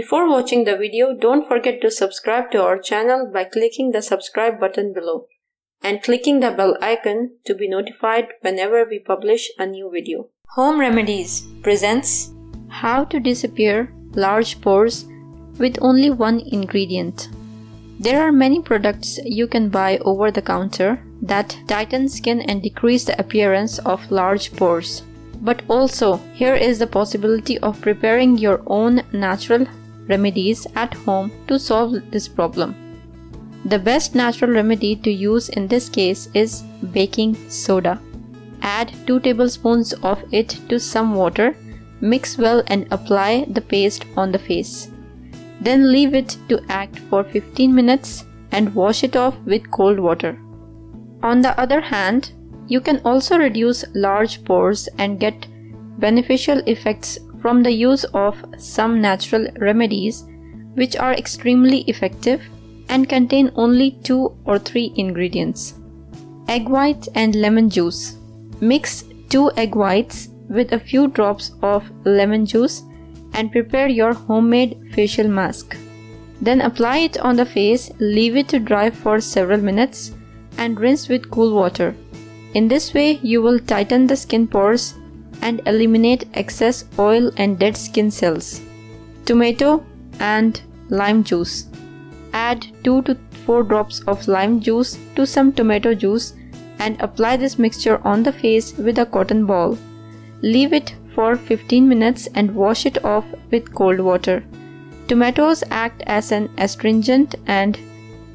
Before watching the video, don't forget to subscribe to our channel by clicking the subscribe button below and clicking the bell icon to be notified whenever we publish a new video. Home Remedies presents How to Disappear Large Pores with Only One Ingredient. There are many products you can buy over the counter that tighten skin and decrease the appearance of large pores. But also, here is the possibility of preparing your own natural remedies at home to solve this problem. The best natural remedy to use in this case is baking soda. Add 2 tablespoons of it to some water, mix well and apply the paste on the face. Then leave it to act for 15 minutes and wash it off with cold water. On the other hand, you can also reduce large pores and get beneficial effects from the use of some natural remedies which are extremely effective and contain only 2 or 3 ingredients. Egg whites and lemon juice. Mix 2 egg whites with a few drops of lemon juice and prepare your homemade facial mask. Then apply it on the face, leave it to dry for several minutes and rinse with cool water. In this way, you will tighten the skin pores and eliminate excess oil and dead skin cells. Tomato and lime juice. Add 2 to 4 drops of lime juice to some tomato juice and apply this mixture on the face with a cotton ball. Leave it for 15 minutes and wash it off with cold water. Tomatoes act as an astringent and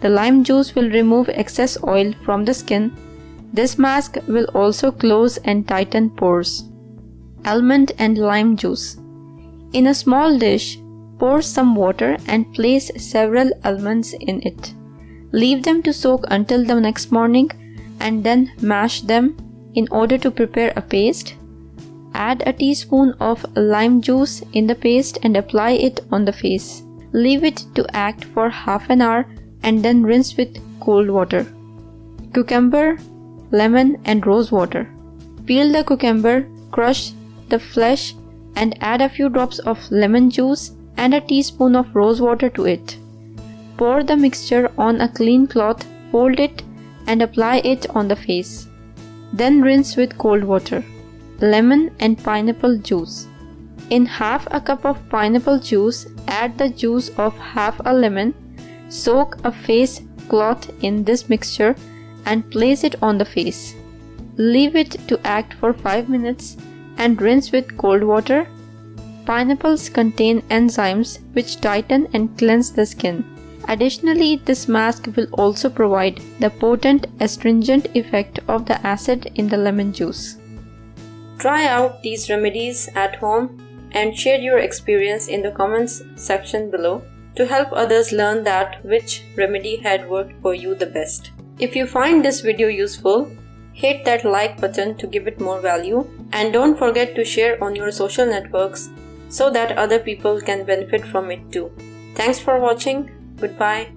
the lime juice will remove excess oil from the skin. This mask will also close and tighten pores. Almond and lime juice. In a small dish, pour some water and place several almonds in it. Leave them to soak until the next morning and then mash them in order to prepare a paste. Add a teaspoon of lime juice in the paste and apply it on the face. Leave it to act for half an hour and then rinse with cold water. Cucumber, lemon and rosewater. Peel the cucumber, crush the flesh and add a few drops of lemon juice and a teaspoon of rosewater to it. Pour the mixture on a clean cloth, fold it and apply it on the face. Then rinse with cold water. Lemon and pineapple juice. In half a cup of pineapple juice, add the juice of half a lemon. Soak a face cloth in this mixture and place it on the face. Leave it to act for 5 minutes and rinse with cold water. Pineapples contain enzymes which tighten and cleanse the skin. Additionally, this mask will also provide the potent astringent effect of the acid in the lemon juice. Try out these remedies at home and share your experience in the comments section below to help others learn that which remedy had worked for you the best. If you find this video useful, hit that like button to give it more value and don't forget to share on your social networks so that other people can benefit from it too. Thanks for watching. Goodbye.